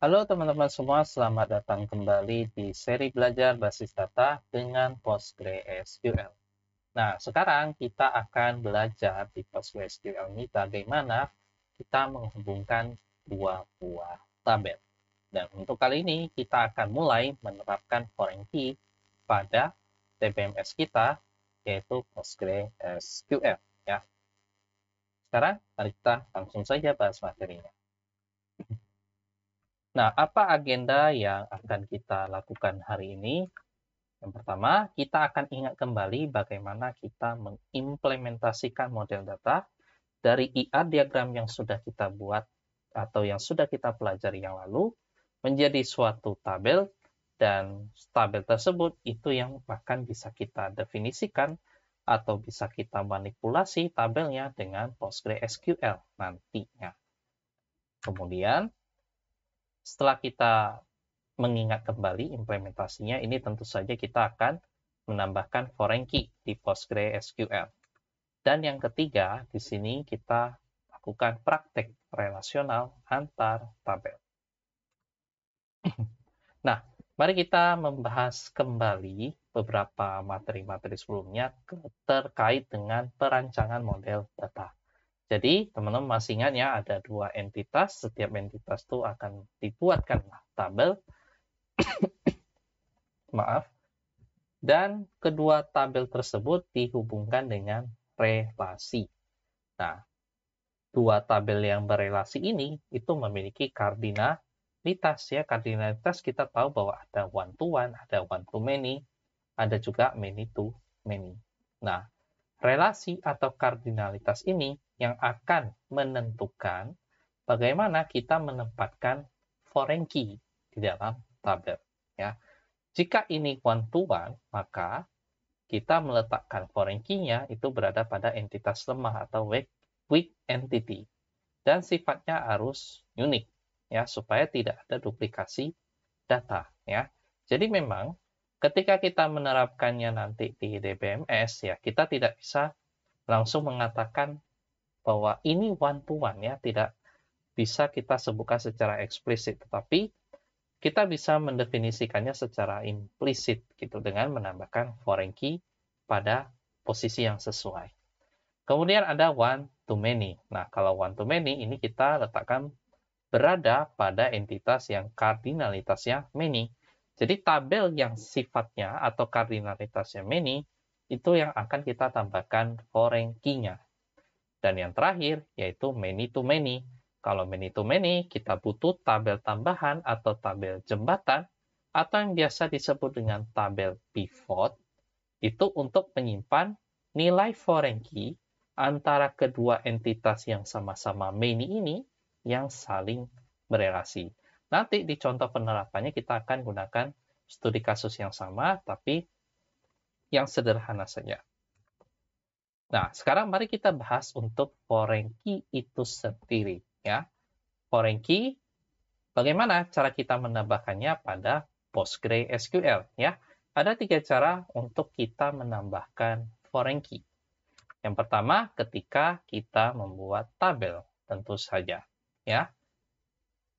Halo teman-teman semua, selamat datang kembali di seri belajar basis data dengan PostgreSQL. Nah, sekarang kita akan belajar di PostgreSQL ini bagaimana kita menghubungkan dua buah tabel. Dan untuk kali ini kita akan mulai menerapkan foreign key pada TBMS kita, yaitu PostgreSQL. Ya. Sekarang, mari kita langsung saja bahas materinya. Nah, apa agenda yang akan kita lakukan hari ini? Yang pertama, kita akan ingat kembali bagaimana kita mengimplementasikan model data dari IR diagram yang sudah kita buat atau yang sudah kita pelajari yang lalu menjadi suatu tabel, dan tabel tersebut itu yang bahkan bisa kita definisikan atau bisa kita manipulasi tabelnya dengan PostgreSQL nantinya. Kemudian, setelah kita mengingat kembali implementasinya, ini tentu saja kita akan menambahkan foreign key di PostgreSQL. Dan yang ketiga, di sini kita lakukan praktek relasional antar tabel. Nah, mari kita membahas kembali beberapa materi-materi sebelumnya terkait dengan perancangan model data. Jadi, teman-teman masih ingat ya, ada dua entitas. Setiap entitas itu akan dibuatkan tabel. Maaf. Dan kedua tabel tersebut dihubungkan dengan relasi. Nah, dua tabel yang berelasi ini itu memiliki kardinalitas ya. Kardinalitas kita tahu bahwa ada one to one, ada one to many, ada juga many to many. Nah, relasi atau kardinalitas ini yang akan menentukan bagaimana kita menempatkan foreign key di dalam tabel ya. Jika ini one to one, maka kita meletakkan foreign key-nya itu berada pada entitas lemah atau weak entity, dan sifatnya harus unik ya, supaya tidak ada duplikasi data ya. Jadi memang ketika kita menerapkannya nanti di DBMS ya, kita tidak bisa langsung mengatakan bahwa ini one to one ya, tidak bisa kita sebutkan secara eksplisit, tetapi kita bisa mendefinisikannya secara implisit gitu dengan menambahkan foreign key pada posisi yang sesuai. Kemudian ada one to many. Nah, kalau one to many ini kita letakkan berada pada entitas yang kardinalitasnya many. Jadi tabel yang sifatnya atau kardinalitasnya many itu yang akan kita tambahkan foreign key-nya. Dan yang terakhir yaitu many to many. Kalau many to many, kita butuh tabel tambahan atau tabel jembatan, atau yang biasa disebut dengan tabel pivot, itu untuk menyimpan nilai foreign key antara kedua entitas yang sama-sama many ini yang saling berelasi. Nanti di contoh penerapannya kita akan gunakan studi kasus yang sama, tapi yang sederhana saja. Nah, sekarang mari kita bahas untuk foreign key itu sendiri ya. Foreign key, bagaimana cara kita menambahkannya pada PostgreSQL ya? Ada 3 cara untuk kita menambahkan foreign key. Yang pertama, ketika kita membuat tabel, tentu saja ya.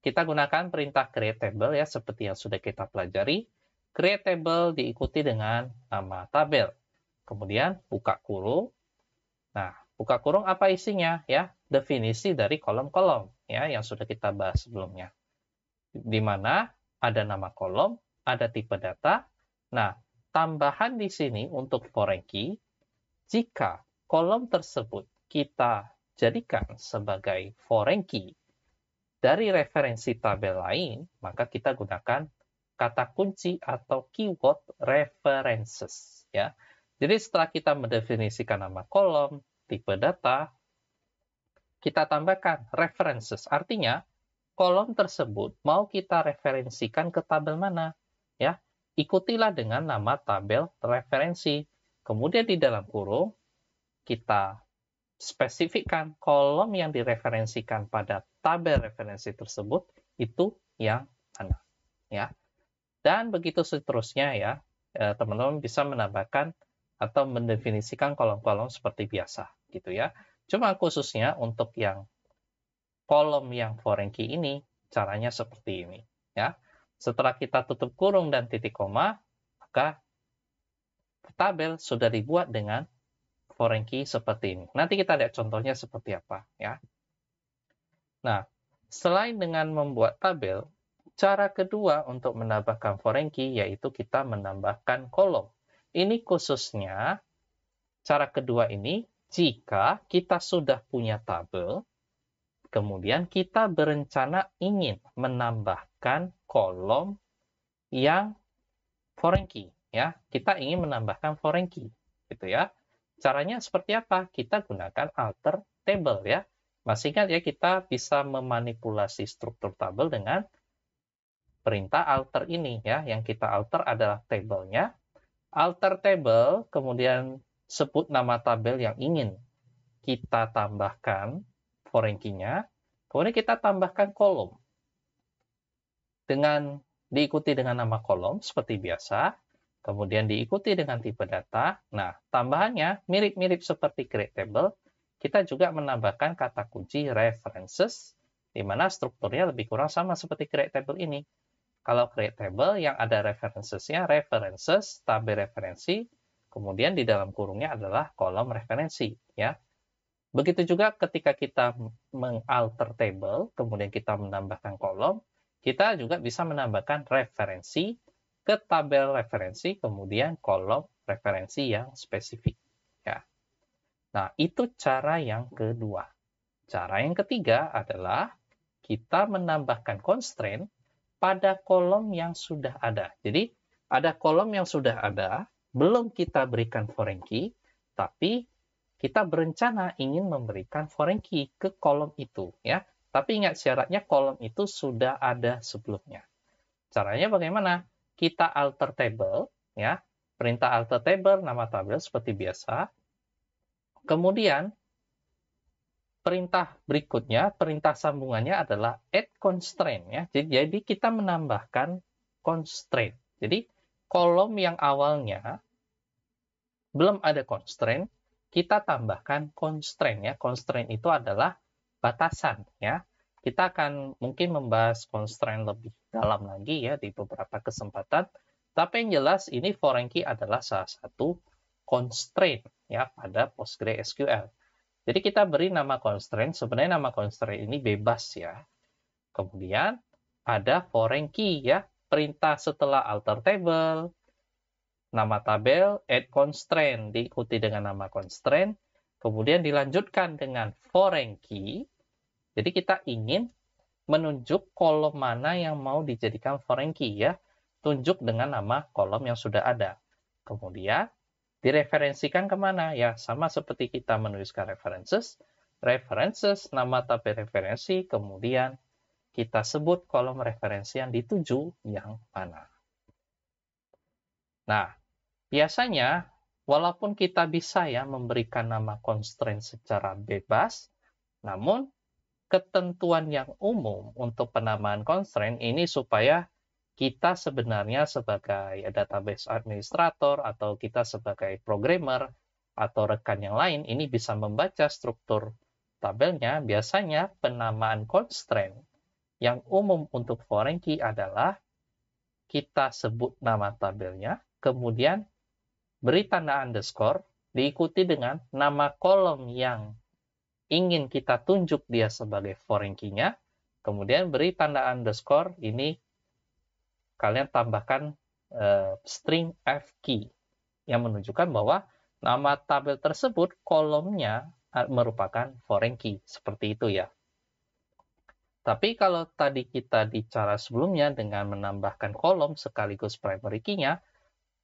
Kita gunakan perintah create table ya, seperti yang sudah kita pelajari. Create table diikuti dengan nama tabel. Kemudian buka kurung. Nah, buka kurung apa isinya ya? Definisi dari kolom-kolom ya yang sudah kita bahas sebelumnya. Di mana ada nama kolom, ada tipe data. Nah, tambahan di sini untuk foreign key, jika kolom tersebut kita jadikan sebagai foreign key dari referensi tabel lain, maka kita gunakan kata kunci atau keyword references ya. Jadi setelah kita mendefinisikan nama kolom, tipe data, kita tambahkan references. Artinya, kolom tersebut mau kita referensikan ke tabel mana? Ya, ikutilah dengan nama tabel referensi. Kemudian di dalam kurung, kita spesifikkan kolom yang direferensikan pada tabel referensi tersebut itu yang mana. Ya. Dan begitu seterusnya ya, teman-teman bisa menambahkan atau mendefinisikan kolom-kolom seperti biasa gitu ya. Cuma khususnya untuk yang kolom yang foreign key ini caranya seperti ini ya. Setelah kita tutup kurung dan titik koma, maka tabel sudah dibuat dengan foreign key seperti ini. Nanti kita lihat contohnya seperti apa, ya. Nah, selain dengan membuat tabel, cara kedua untuk menambahkan foreign key yaitu kita menambahkan kolom. Ini khususnya cara kedua ini jika kita sudah punya tabel, kemudian kita berencana ingin menambahkan kolom yang foreign key, ya. Kita ingin menambahkan foreign key, gitu ya. Caranya seperti apa? Kita gunakan alter table, ya. Masih ingat ya, kita bisa memanipulasi struktur tabel dengan perintah alter ini, ya. Yang kita alter adalah tabelnya. Alter table, kemudian sebut nama tabel yang ingin kita tambahkan foreign key-nya, kemudian kita tambahkan kolom. Dengan diikuti dengan nama kolom seperti biasa, kemudian diikuti dengan tipe data. Nah, tambahannya mirip-mirip seperti create table, kita juga menambahkan kata kunci references, di mana strukturnya lebih kurang sama seperti create table ini. Kalau create table yang ada references-nya, references, tabel referensi, kemudian di dalam kurungnya adalah kolom referensi, ya. Begitu juga ketika kita mengalter table, kemudian kita menambahkan kolom, kita juga bisa menambahkan referensi ke tabel referensi, kemudian kolom referensi yang spesifik, ya. Nah, itu cara yang kedua. Cara yang ketiga adalah kita menambahkan constraint pada kolom yang sudah ada. Jadi, ada kolom yang sudah ada, belum kita berikan foreign key, tapi kita berencana ingin memberikan foreign key ke kolom itu, ya. Tapi ingat syaratnya kolom itu sudah ada sebelumnya. Caranya bagaimana? Kita alter table, ya. Perintah alter table, nama tabel seperti biasa. Kemudian, perintah berikutnya, perintah sambungannya adalah add constraint, ya. Jadi kita menambahkan constraint. Jadi kolom yang awalnya belum ada constraint, kita tambahkan constraint, ya. Constraint itu adalah batasan, ya. Kita akan mungkin membahas constraint lebih dalam lagi ya di beberapa kesempatan. Tapi yang jelas ini foreign key adalah salah satu constraint ya pada PostgreSQL. Jadi kita beri nama constraint, sebenarnya nama constraint ini bebas ya. Kemudian ada foreign key ya, perintah setelah alter table, nama tabel, add constraint, diikuti dengan nama constraint, kemudian dilanjutkan dengan foreign key. Jadi kita ingin menunjuk kolom mana yang mau dijadikan foreign key ya, tunjuk dengan nama kolom yang sudah ada. Kemudian direferensikan kemana? Ya, sama seperti kita menuliskan references, nama tabel referensi, kemudian kita sebut kolom referensi yang dituju yang mana. Nah, biasanya, walaupun kita bisa ya memberikan nama constraint secara bebas, namun ketentuan yang umum untuk penamaan constraint ini supaya kita sebenarnya sebagai database administrator atau kita sebagai programmer atau rekan yang lain ini bisa membaca struktur tabelnya. Biasanya penamaan constraint yang umum untuk foreign key adalah kita sebut nama tabelnya, kemudian beri tanda underscore, diikuti dengan nama kolom yang ingin kita tunjuk dia sebagai foreign key-nya, kemudian beri tanda underscore, ini kalian tambahkan string f key yang menunjukkan bahwa nama tabel tersebut kolomnya merupakan foreign key, seperti itu ya. Tapi kalau tadi kita di cara sebelumnya dengan menambahkan kolom sekaligus primary key-nya,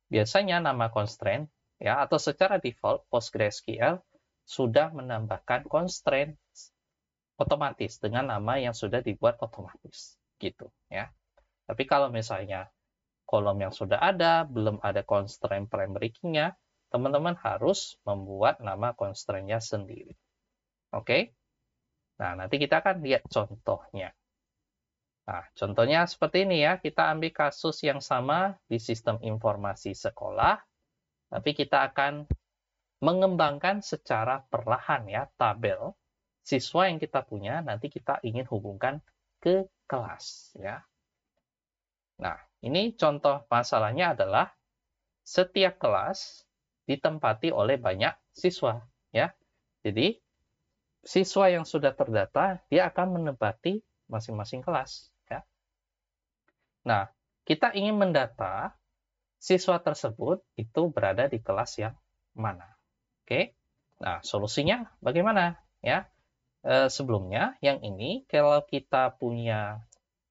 biasanya nama constraint ya atau secara default PostgreSQL sudah menambahkan constraint otomatis dengan nama yang sudah dibuat otomatis gitu ya. Tapi kalau misalnya kolom yang sudah ada, belum ada constraint primary key-nya, teman-teman harus membuat nama constraint-nya sendiri. Oke? Nah, nanti kita akan lihat contohnya. Nah, contohnya seperti ini ya, kita ambil kasus yang sama di sistem informasi sekolah, tapi kita akan mengembangkan secara perlahan ya, tabel siswa yang kita punya, nanti kita ingin hubungkan ke kelas ya. Nah, ini contoh masalahnya adalah setiap kelas ditempati oleh banyak siswa, ya. Jadi, siswa yang sudah terdata, dia akan menempati masing-masing kelas, ya. Nah, kita ingin mendata siswa tersebut itu berada di kelas yang mana. Oke. Nah, solusinya bagaimana? Ya, sebelumnya yang ini kalau kita punya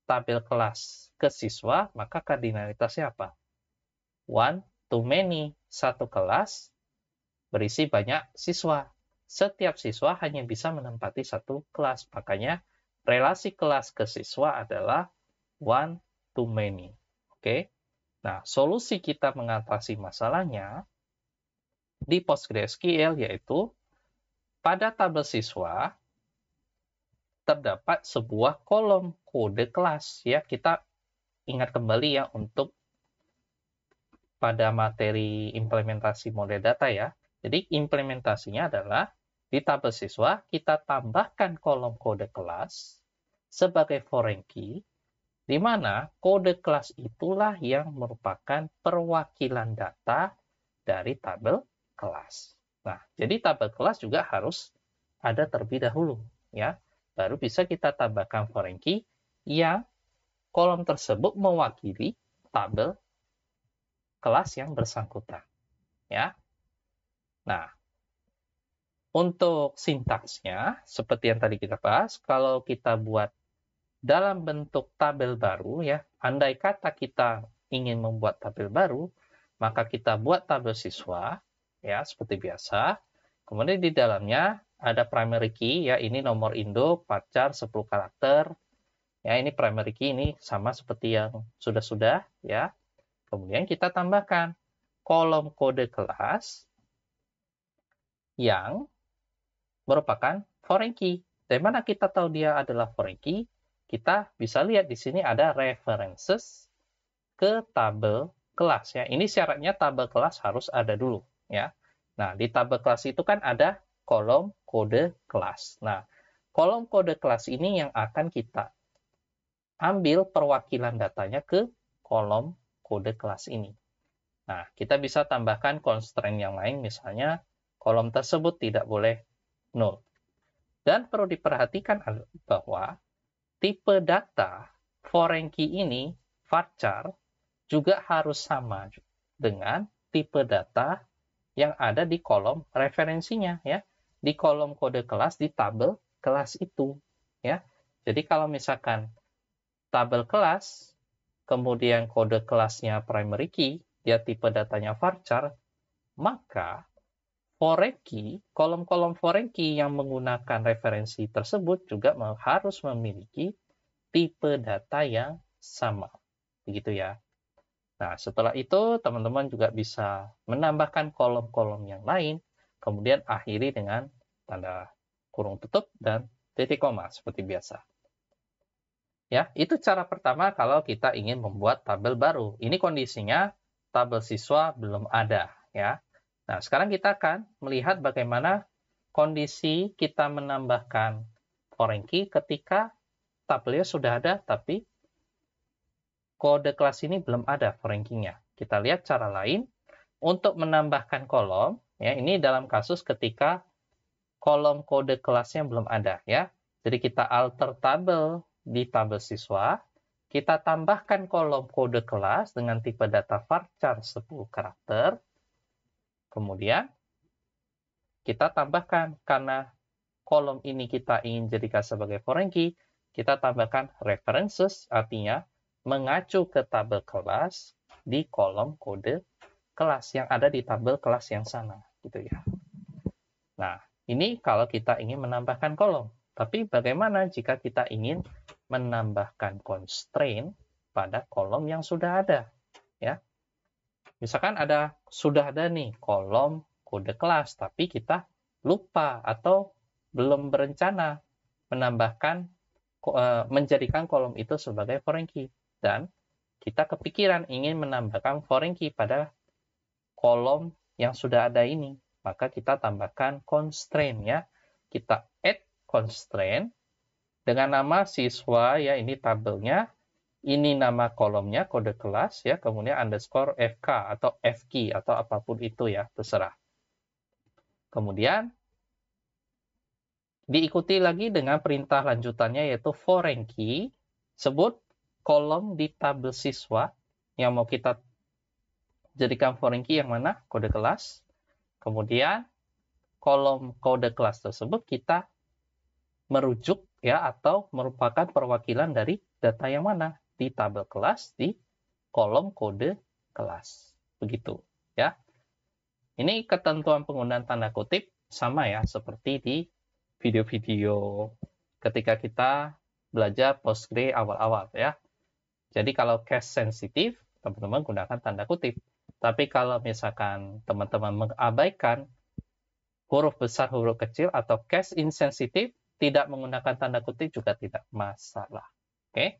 tabel kelas ke siswa, maka kardinalitasnya apa? One to many. Satu kelas berisi banyak siswa. Setiap siswa hanya bisa menempati satu kelas. Makanya relasi kelas ke siswa adalah one to many. Oke. Nah, solusi kita mengatasi masalahnya di PostgreSQL yaitu pada tabel siswa terdapat sebuah kolom kode kelas, ya. Kita ingat kembali ya untuk pada materi implementasi model data ya. Jadi implementasinya adalah di tabel siswa kita tambahkan kolom kode kelas sebagai foreign key, di mana kode kelas itulah yang merupakan perwakilan data dari tabel kelas. Nah, jadi tabel kelas juga harus ada terlebih dahulu, ya. Baru bisa kita tambahkan foreign key yang kolom tersebut mewakili tabel kelas yang bersangkutan, ya. Nah, untuk sintaksnya, seperti yang tadi kita bahas, kalau kita buat dalam bentuk tabel baru, ya, andai kata kita ingin membuat tabel baru, maka kita buat tabel siswa, ya, seperti biasa. Kemudian di dalamnya ada primary key, ya, ini nomor induk, pacar, 10 karakter. Ya, ini primary key, ini sama seperti yang sudah-sudah, ya. Kemudian kita tambahkan kolom kode kelas yang merupakan foreign key. Dari mana kita tahu dia adalah foreign key? Kita bisa lihat di sini ada references ke tabel kelas ya. Ini syaratnya tabel kelas harus ada dulu ya. Nah, di tabel kelas itu kan ada kolom kode kelas. Nah, kolom kode kelas ini yang akan kita ambil perwakilan datanya ke kolom kode kelas ini. Nah, kita bisa tambahkan constraint yang lain, misalnya kolom tersebut tidak boleh null. Dan perlu diperhatikan bahwa tipe data foreign key ini, varchar, juga harus sama dengan tipe data yang ada di kolom referensinya, ya, di kolom kode kelas di tabel kelas itu, ya. Jadi kalau misalkan tabel kelas, kemudian kode kelasnya primary key, dia tipe datanya varchar, maka foreign key, kolom-kolom foreign key yang menggunakan referensi tersebut juga harus memiliki tipe data yang sama. Begitu ya. Nah, setelah itu teman-teman juga bisa menambahkan kolom-kolom yang lain, kemudian akhiri dengan tanda kurung tutup dan titik koma seperti biasa. Ya, itu cara pertama kalau kita ingin membuat tabel baru. Ini kondisinya tabel siswa belum ada, ya. Nah, sekarang kita akan melihat bagaimana kondisi kita menambahkan foreign key ketika tabelnya sudah ada, tapi kode kelas ini belum ada foreign key-nya. Kita lihat cara lain untuk menambahkan kolom, ya. Ini dalam kasus ketika kolom kode kelasnya belum ada, ya. Jadi kita alter tabel di tabel siswa, kita tambahkan kolom kode kelas dengan tipe data varchar 10 karakter, kemudian kita tambahkan, karena kolom ini kita ingin jadikan sebagai foreign key, kita tambahkan references, artinya mengacu ke tabel kelas di kolom kode kelas yang ada di tabel kelas yang sana, gitu ya. Nah, ini kalau kita ingin menambahkan kolom. Tapi bagaimana jika kita ingin menambahkan constraint pada kolom yang sudah ada, ya? Misalkan sudah ada nih kolom kode kelas, tapi kita lupa atau belum berencana menambahkan menjadikan kolom itu sebagai foreign key, dan kita kepikiran ingin menambahkan foreign key pada kolom yang sudah ada ini, maka kita tambahkan constraint ya. Kita add constraint dengan nama siswa ya, ini tabelnya, ini nama kolomnya, kode kelas, ya, kemudian underscore FK atau FKey atau apapun itu ya, terserah. Kemudian diikuti lagi dengan perintah lanjutannya yaitu foreign key, sebut kolom di tabel siswa yang mau kita jadikan foreign key yang mana, kode kelas. Kemudian kolom kode kelas tersebut kita merujuk ya atau merupakan perwakilan dari data yang mana, di tabel kelas di kolom kode kelas. Begitu ya. Ini ketentuan penggunaan tanda kutip sama ya seperti di video-video ketika kita belajar Postgre awal-awal ya. Jadi kalau case sensitif, teman-teman gunakan tanda kutip. Tapi kalau misalkan teman-teman mengabaikan huruf besar, huruf kecil, atau case insensitif, tidak menggunakan tanda kutip juga tidak masalah. Oke?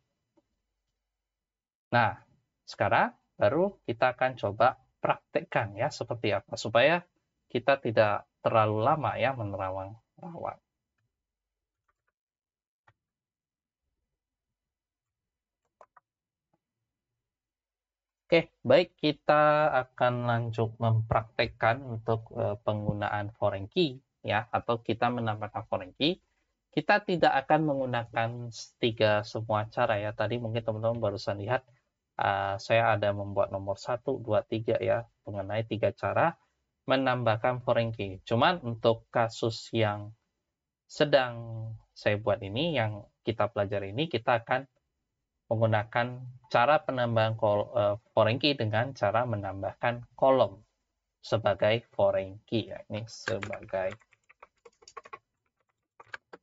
Nah, sekarang baru kita akan coba praktekkan ya seperti apa. Supaya kita tidak terlalu lama ya menerawang-rawang. Oke, baik, kita akan lanjut mempraktekkan untuk penggunaan foreign key ya, atau kita menambahkan foreign key. Kita tidak akan menggunakan semua cara ya. Tadi mungkin teman-teman barusan lihat saya ada membuat nomor 1, 2, 3 ya, mengenai 3 cara menambahkan foreign key. Cuman untuk kasus yang sedang saya buat ini, yang kita pelajari ini, kita akan menggunakan cara penambahan foreign key dengan cara menambahkan kolom sebagai foreign key ya. Ini sebagai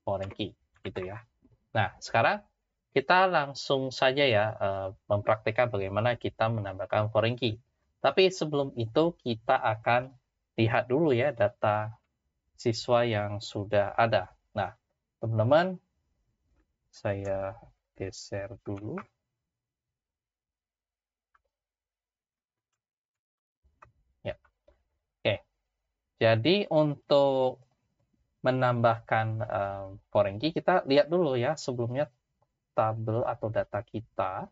foreign key gitu ya. Nah, sekarang kita langsung saja ya mempraktikkan bagaimana kita menambahkan foreign key. Tapi sebelum itu kita akan lihat dulu ya data siswa yang sudah ada. Nah, teman-teman, saya geser dulu. Ya. Oke. Jadi untuk menambahkan foreign key, kita lihat dulu ya sebelumnya tabel atau data kita,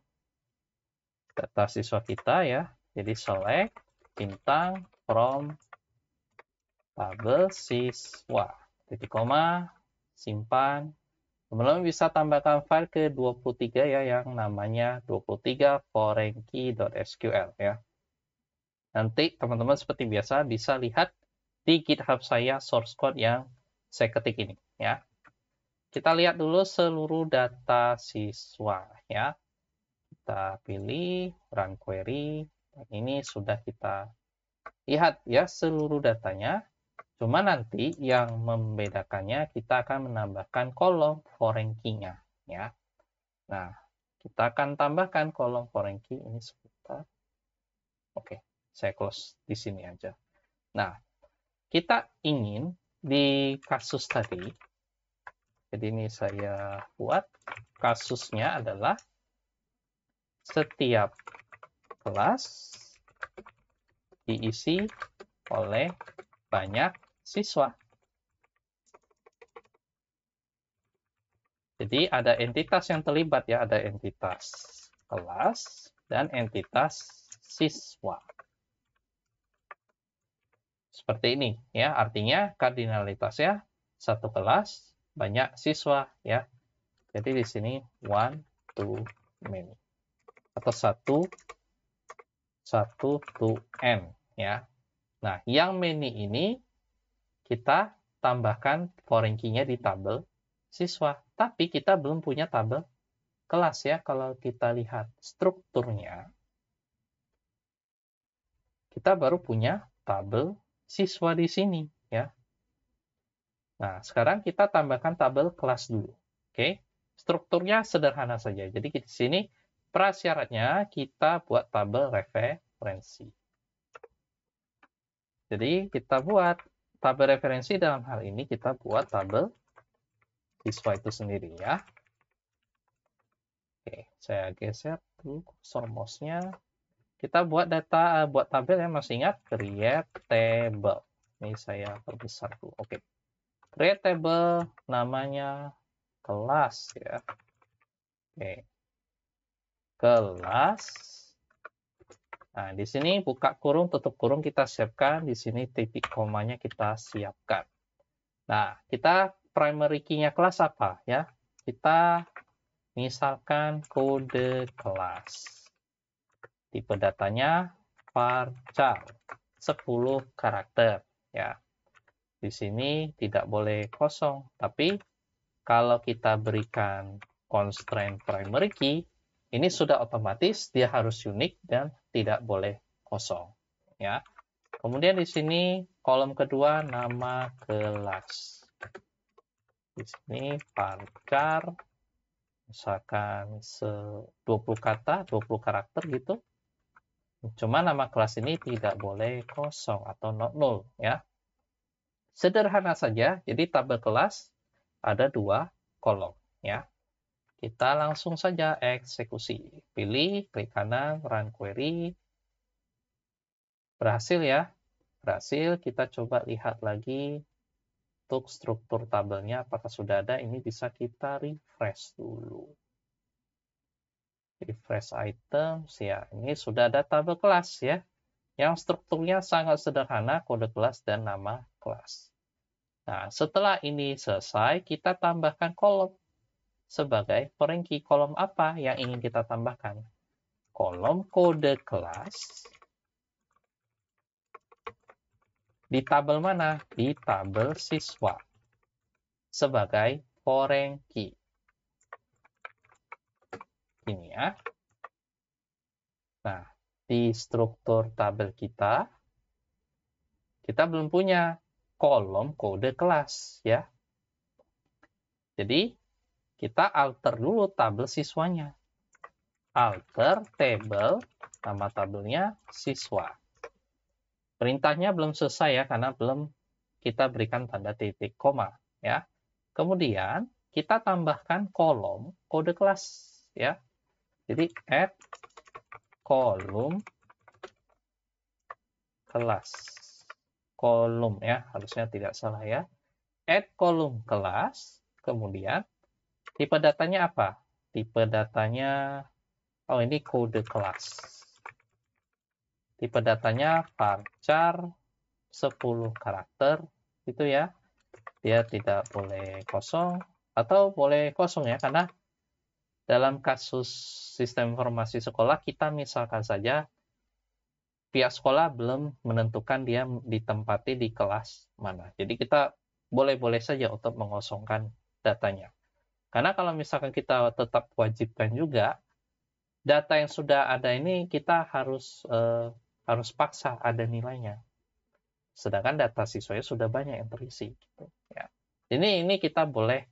data siswa kita ya. Jadi select bintang from tabel siswa, titik koma, simpan. Teman-teman bisa tambahkan file ke 23 ya yang namanya 23 foreignKey.sql ya. Nanti teman-teman seperti biasa bisa lihat di GitHub saya source code yang saya ketik ini ya. Kita lihat dulu seluruh data siswa ya. Kita pilih run query. Dan ini sudah kita lihat ya seluruh datanya. Cuma nanti yang membedakannya kita akan menambahkan kolom foreign key-nya ya. Nah, kita akan tambahkan kolom foreign key ini sebentar. Oke, saya close di sini aja. Nah, kita ingin di kasus tadi, jadi ini saya buat kasusnya adalah setiap kelas diisi oleh banyak siswa. Jadi ada entitas yang terlibat ya, ada entitas kelas dan entitas siswa. Seperti ini ya, artinya kardinalitasnya satu kelas banyak siswa ya. Jadi di sini one to many atau satu to n ya. Nah, yang many ini kita tambahkan foreign key-nya di tabel siswa, tapi kita belum punya tabel kelas ya. Kalau kita lihat strukturnya, kita baru punya tabel siswa di sini ya. Nah, sekarang kita tambahkan tabel kelas dulu. Oke. Strukturnya sederhana saja. Jadi di sini prasyaratnya kita buat tabel referensi. Jadi kita buat tabel referensi, dalam hal ini kita buat tabel siswa itu sendiri ya. Oke, saya geser dulu cursor mouse-nya. Kita buat buat tabel ya, masih ingat create table. Ini saya perbesar dulu. Oke. Create table namanya kelas ya. Oke. kelas. Nah, di sini buka kurung, tutup kurung kita siapkan. Di sini titik komanya kita siapkan. Nah, kita primary key-nya kelas apa ya? Kita misalkan kode kelas. Tipe datanya varchar 10 karakter ya. Di sini tidak boleh kosong, tapi kalau kita berikan constraint primary key, ini sudah otomatis dia harus unik dan tidak boleh kosong ya. Kemudian di sini kolom kedua nama kelas. Di sini varchar misalkan 20 kata, 20 karakter gitu. Cuma nama kelas ini tidak boleh kosong atau not null ya. Sederhana saja, jadi tabel kelas ada 2 kolom ya. Kita langsung saja eksekusi. Pilih, klik kanan, run query. Berhasil ya. Berhasil, kita coba lihat lagi untuk struktur tabelnya apakah sudah ada. Ini bisa kita refresh dulu. Refresh items, ya ini sudah ada tabel kelas ya. Yang strukturnya sangat sederhana, kode kelas dan nama kelas. Nah, setelah ini selesai, kita tambahkan kolom. Sebagai foreign key, kolom apa yang ingin kita tambahkan? Kolom kode kelas. Di tabel mana? Di tabel siswa. Sebagai foreign key. Ini ya. Nah, di struktur tabel kita belum punya kolom kode kelas ya. Jadi, kita alter dulu tabel siswanya. Alter table, nama tabelnya siswa. Perintahnya belum selesai ya, karena belum kita berikan tanda titik koma ya. Kemudian kita tambahkan kolom kode kelas ya. Jadi add kolom kelas. Kolom ya, harusnya tidak salah ya. Add kolom kelas, kemudian tipe datanya apa? Tipe datanya, oh ini kode kelas. Tipe datanya varchar 10 karakter, itu ya. Dia tidak boleh kosong, atau boleh kosong ya, karena dalam kasus sistem informasi sekolah, kita misalkan saja pihak sekolah belum menentukan dia ditempati di kelas mana. Jadi kita boleh-boleh saja untuk mengosongkan datanya. Karena kalau misalkan kita tetap wajibkan juga, data yang sudah ada ini kita harus paksa ada nilainya. Sedangkan data siswanya sudah banyak yang terisi. Gitu, ya. Ini kita boleh,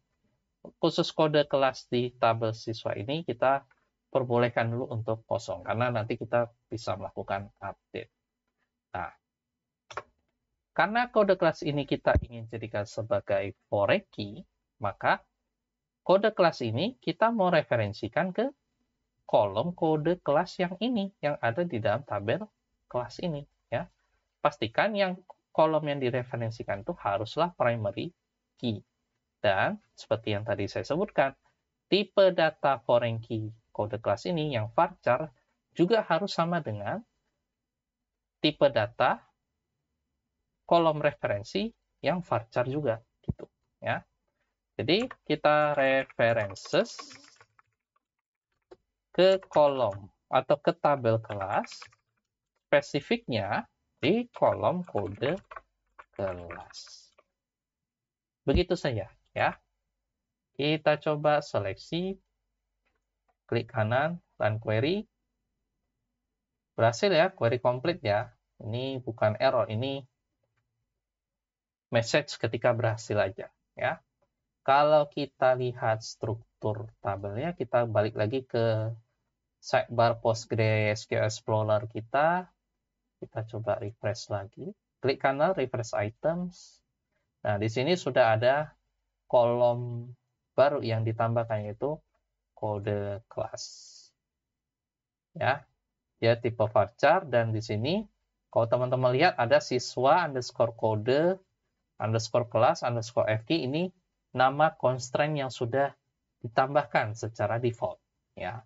khusus kode kelas di tabel siswa ini kita perbolehkan dulu untuk kosong, karena nanti kita bisa melakukan update. Nah, karena kode kelas ini kita ingin jadikan sebagai foreign key, maka kode kelas ini kita mau referensikan ke kolom kode kelas yang ini, yang ada di dalam tabel kelas ini. Ya. Pastikan yang kolom yang direferensikan itu haruslah primary key. Dan seperti yang tadi saya sebutkan, tipe data foreign key kode kelas ini yang varchar juga harus sama dengan tipe data kolom referensi yang varchar juga gitu ya. Jadi kita references ke kolom atau ke tabel kelas, spesifiknya di kolom kode kelas. Begitu saja ya. Kita coba seleksi, klik kanan, run query. Berhasil ya, query complete ya. Ini bukan error, ini message ketika berhasil aja ya. Kalau kita lihat struktur tabelnya, kita balik lagi ke sidebar PostgreSQL Explorer kita. Kita coba refresh lagi. Klik kanan, refresh items. Nah, di sini sudah ada kolom baru yang ditambahkan, yaitu kode kelas. Ya, dia tipe varchar, dan di sini kalau teman-teman lihat ada siswa underscore kode underscore kelas underscore fkey, ini nama constraint yang sudah ditambahkan secara default ya.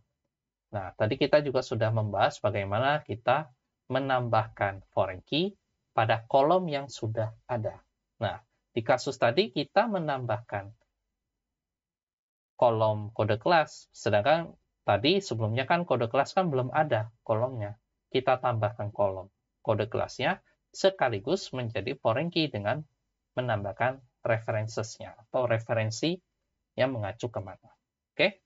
Nah, tadi kita juga sudah membahas bagaimana kita menambahkan foreign key pada kolom yang sudah ada. Nah, di kasus tadi kita menambahkan kolom kode kelas, sedangkan tadi sebelumnya kan kode kelas kan belum ada kolomnya. Kita tambahkan kolom kode kelasnya sekaligus menjadi foreign key dengan menambahkan references-nya atau referensi yang mengacu kemana. Oke?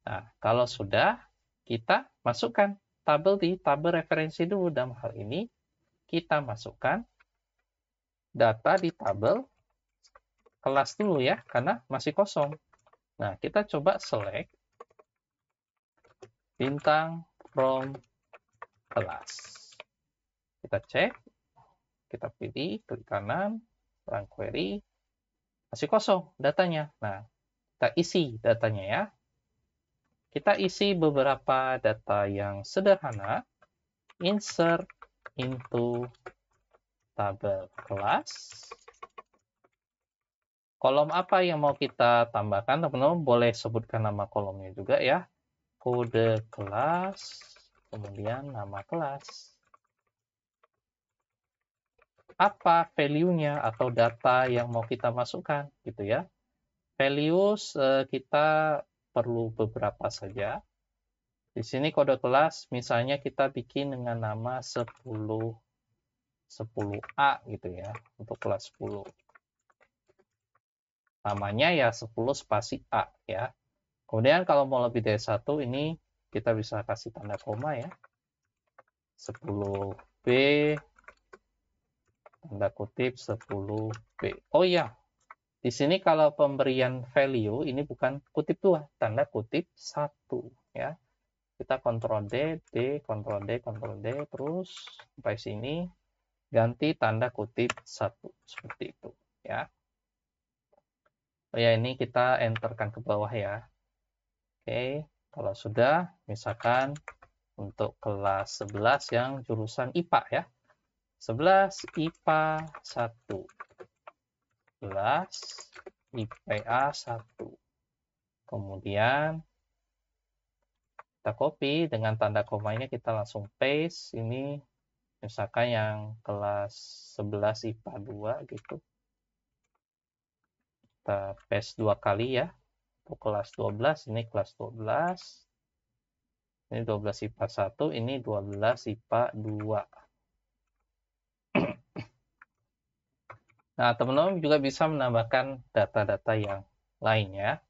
Nah, kalau sudah, kita masukkan tabel di tabel referensi dulu. Dalam hal ini, kita masukkan data di tabel kelas dulu ya, karena masih kosong. Nah, kita coba select bintang from kelas. Kita cek, kita pilih, klik kanan, run query, masih kosong datanya. Nah, kita isi datanya ya. Kita isi beberapa data yang sederhana, insert into tabel kelas. Kolom apa yang mau kita tambahkan, teman-teman boleh sebutkan nama kolomnya juga ya. Kode kelas, kemudian nama kelas. Apa value-nya atau data yang mau kita masukkan, gitu ya. Values kita perlu beberapa saja. Di sini kode kelas, misalnya kita bikin dengan nama 10A gitu ya, untuk kelas 10. Namanya ya 10 spasi A ya. Kemudian kalau mau lebih dari 1, ini kita bisa kasih tanda koma ya. 10B, tanda kutip 10B. Oh iya, di sini kalau pemberian value, ini bukan kutip 2, tanda kutip 1 ya. Kita Ctrl D, Ctrl D, Ctrl D, terus sampai sini, ganti tanda kutip 1, seperti itu ya. Oh ya, ini kita enterkan ke bawah ya. Oke, kalau sudah, misalkan untuk kelas 11 yang jurusan IPA ya. 11 IPA 1. 11 IPA 1. Kemudian kita copy dengan tanda komanya, kita langsung paste ini, misalkan yang kelas 11 IPA 2 gitu. Kita paste 2 kali ya. Untuk kelas 12, ini kelas 12. Ini 12 IPA 1, ini 12 IPA 2. Nah, teman-teman juga bisa menambahkan data-data yang lainnya.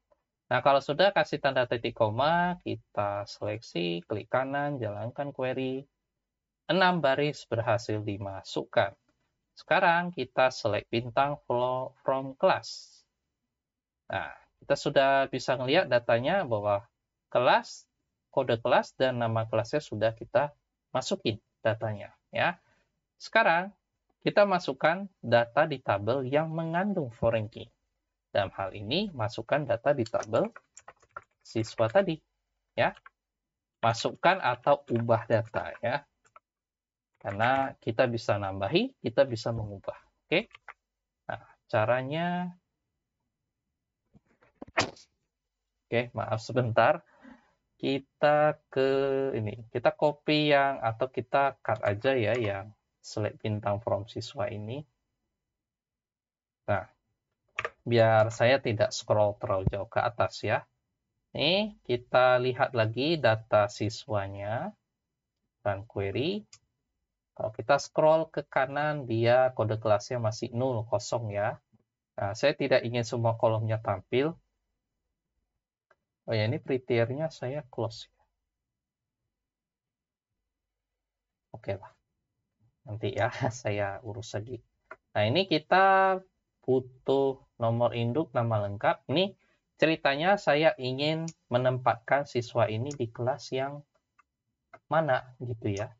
Nah, kalau sudah kasih tanda titik koma, kita seleksi, klik kanan, jalankan query. 6 baris berhasil dimasukkan. Sekarang kita select bintang from class. Nah, kita sudah bisa melihat datanya bahwa kelas, kode kelas, dan nama kelasnya sudah kita masukin datanya. Ya. Sekarang, kita masukkan data di tabel yang mengandung foreign key. Dalam hal ini, masukkan data di tabel siswa tadi. Ya. Masukkan atau ubah data. Ya. Karena kita bisa nambahi, kita bisa mengubah. Oke. Nah, caranya... Oke, maaf sebentar. Kita ke ini. Kita copy yang, atau kita cut aja ya yang select bintang from siswa ini. Nah, biar saya tidak scroll terlalu jauh ke atas ya. Nih, kita lihat lagi data siswanya. Dan query. Kalau kita scroll ke kanan, dia kode kelasnya masih 0, kosong ya. Nah, saya tidak ingin semua kolomnya tampil. Oh ya, ini pretiernya saya close. Oke lah. Nanti ya, saya urus lagi. Nah, ini kita butuh nomor induk, nama lengkap. Ini ceritanya saya ingin menempatkan siswa ini di kelas yang mana gitu ya.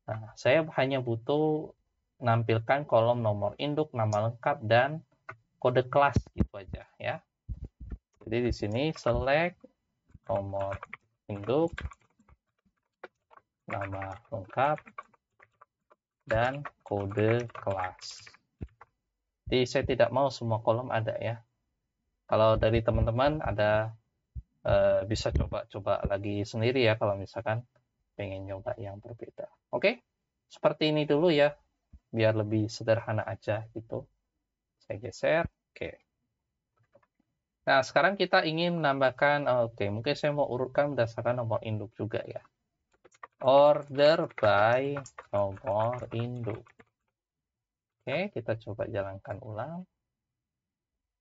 Nah, saya hanya butuh menampilkan kolom nomor induk, nama lengkap, dan kode kelas gitu aja ya. Jadi di sini select nomor induk, nama lengkap, dan kode kelas. Jadi saya tidak mau semua kolom ada ya. Kalau dari teman-teman ada bisa coba lagi sendiri ya kalau misalkan pengen nyoba yang berbeda. Oke, seperti ini dulu ya, biar lebih sederhana aja gitu. Saya geser, oke. Nah, sekarang kita ingin menambahkan, oke, mungkin saya mau urutkan berdasarkan nomor induk juga ya. Order by nomor induk. Oke, kita coba jalankan ulang.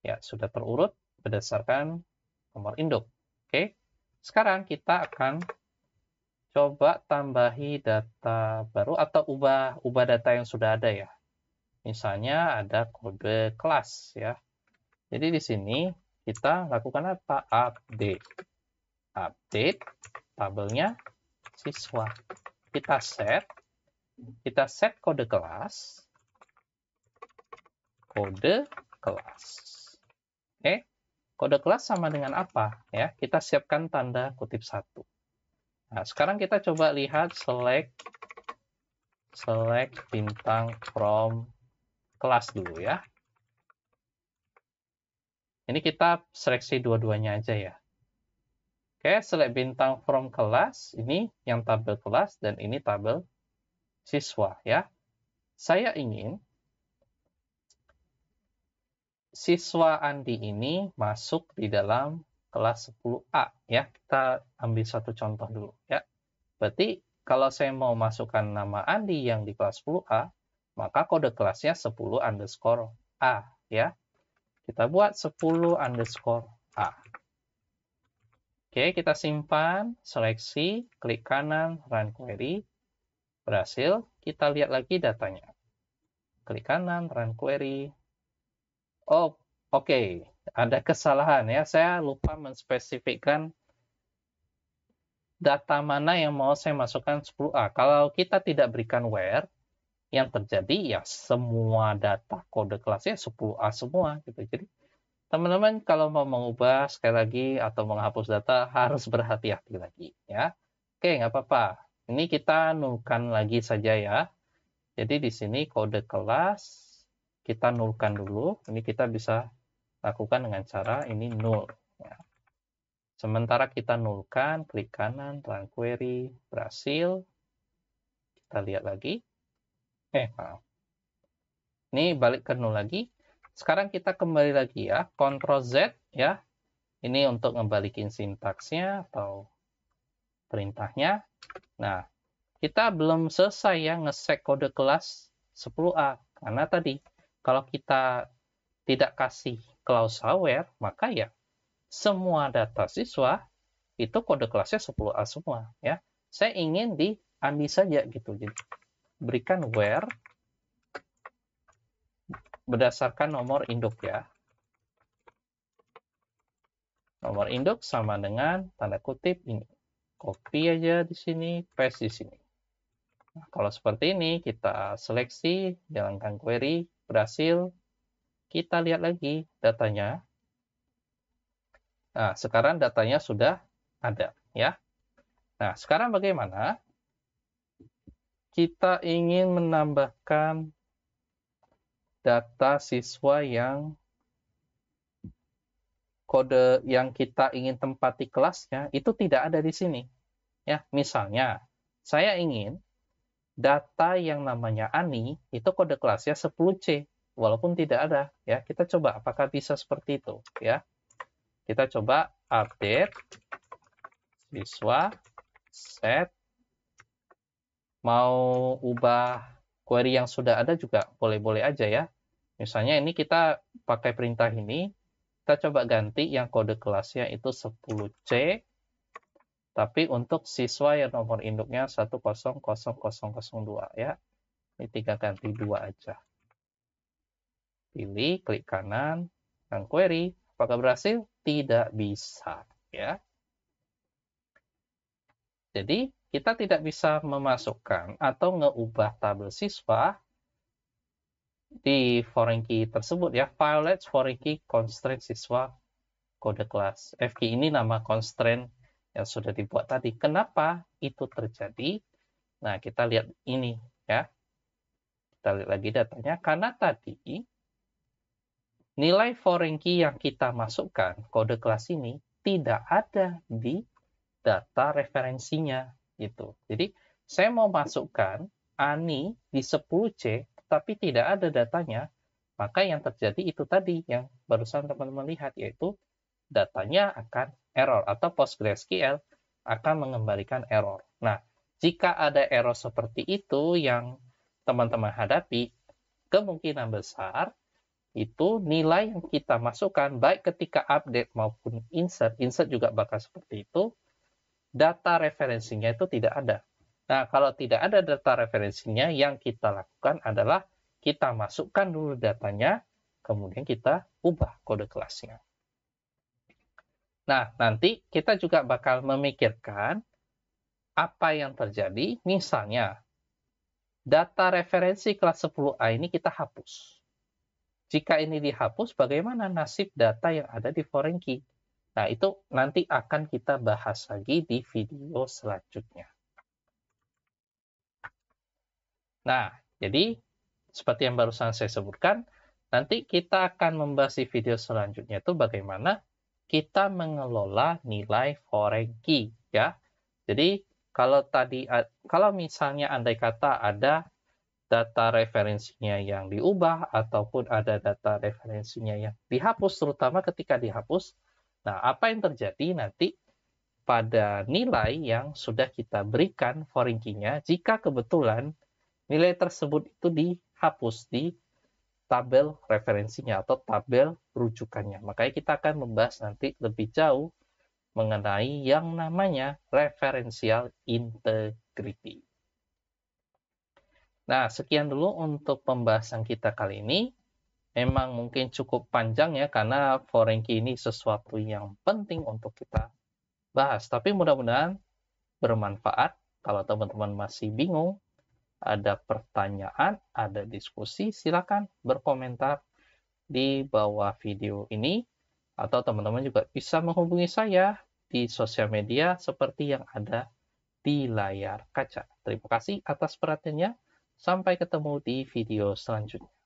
Ya, sudah terurut berdasarkan nomor induk. Oke, sekarang kita akan coba tambahi data baru atau ubah data yang sudah ada ya. Misalnya ada kode kelas ya. Jadi di sini kita lakukan apa? Update. Update tabelnya siswa. Kita set kode kelas. Kode kelas. Oke, kode kelas sama dengan apa? Ya, kita siapkan tanda kutip 1. Nah, sekarang kita coba lihat select bintang from kelas dulu ya. Ini kita seleksi dua-duanya aja ya. Oke, select bintang from kelas, ini yang tabel kelas dan ini tabel siswa ya. Saya ingin siswa Andi ini masuk di dalam kelas 10A ya. Kita ambil satu contoh dulu ya. Berarti kalau saya mau masukkan nama Andi yang di kelas 10A, maka kode kelasnya 10_A ya. Kita buat 10_A. Oke, kita simpan, seleksi, klik kanan, run query. Berhasil, kita lihat lagi datanya. Klik kanan, run query. Oh, oke. Ada kesalahan ya. Saya lupa menspesifikkan data mana yang mau saya masukkan 10A. Kalau kita tidak berikan where, yang terjadi ya semua data kode kelasnya 10A semua. Gitu. Jadi, teman-teman kalau mau mengubah sekali lagi atau menghapus data harus berhati-hati lagi. Ya. Oke, nggak apa-apa. Ini kita nulkan lagi saja ya. Jadi di sini kode kelas kita nulkan dulu. Ini kita bisa lakukan dengan cara ini nul. Ya. Sementara kita nulkan, klik kanan, run query, berhasil. Kita lihat lagi. Maaf. Ini balik ke nul lagi. Sekarang kita kembali lagi ya, Ctrl Z ya. Ini untuk ngebalikin sintaksnya atau perintahnya. Nah, kita belum selesai ya nge-set kode kelas 10A. Karena tadi, kalau kita tidak kasih clause where, maka ya semua data siswa itu kode kelasnya 10A semua ya. Saya ingin di Andi saja gitu. Jadi berikan where berdasarkan nomor induk ya. Nomor induk sama dengan tanda kutip ini. Copy aja di sini, paste di sini. Nah, kalau seperti ini kita seleksi, jalankan query, berhasil. Kita lihat lagi datanya. Nah, sekarang datanya sudah ada ya. Nah, sekarang bagaimana? Kita ingin menambahkan data siswa yang kode yang kita ingin tempati kelasnya itu tidak ada di sini. Ya, misalnya saya ingin data yang namanya Ani itu kode kelasnya 10C walaupun tidak ada ya. Kita coba apakah bisa seperti itu ya. Kita coba update siswa set, mau ubah query yang sudah ada juga boleh-boleh aja ya. Misalnya ini kita pakai perintah ini, kita coba ganti yang kode kelasnya itu 10C, tapi untuk siswa yang nomor induknya 100002 ya. Ini tinggal ganti 2 aja. Pilih, klik kanan, dan query. Apakah berhasil? Tidak bisa ya. Jadi, kita tidak bisa memasukkan atau ngeubah tabel siswa di foreign key tersebut ya. Violates foreign key constraint siswa kode kelas. FK ini nama constraint yang sudah dibuat tadi. Kenapa itu terjadi? Nah, kita lihat ini ya. Kita lihat lagi datanya. Karena tadi nilai foreign key yang kita masukkan kode kelas ini tidak ada di data referensinya gitu. Jadi saya mau masukkan Ani di 10C tapi tidak ada datanya, maka yang terjadi itu tadi yang barusan teman-teman lihat, yaitu datanya akan error atau PostgreSQL akan mengembalikan error. Nah, jika ada error seperti itu yang teman-teman hadapi, kemungkinan besar itu nilai yang kita masukkan baik ketika update maupun insert juga bakal seperti itu, data referensinya itu tidak ada. Nah, kalau tidak ada data referensinya, yang kita lakukan adalah kita masukkan dulu datanya, kemudian kita ubah kode kelasnya. Nah, nanti kita juga bakal memikirkan apa yang terjadi, misalnya data referensi kelas 10A ini kita hapus. Jika ini dihapus, bagaimana nasib data yang ada di foreign key? Nah, itu nanti akan kita bahas lagi di video selanjutnya. Nah, jadi seperti yang barusan saya sebutkan, nanti kita akan membahas di video selanjutnya itu bagaimana kita mengelola nilai foreign key, ya. Jadi kalau misalnya andai kata ada data referensinya yang diubah ataupun ada data referensinya yang dihapus, terutama ketika dihapus, nah apa yang terjadi nanti pada nilai yang sudah kita berikan foreign key-nya, jika kebetulan nilai tersebut itu dihapus di tabel referensinya atau tabel rujukannya. Makanya kita akan membahas nanti lebih jauh mengenai yang namanya referential integrity. Nah, sekian dulu untuk pembahasan kita kali ini. Memang mungkin cukup panjang ya, karena foreign key ini sesuatu yang penting untuk kita bahas. Tapi mudah-mudahan bermanfaat. Kalau teman-teman masih bingung, ada pertanyaan, ada diskusi, silakan berkomentar di bawah video ini. Atau teman-teman juga bisa menghubungi saya di sosial media seperti yang ada di layar kaca. Terima kasih atas perhatiannya. Sampai ketemu di video selanjutnya.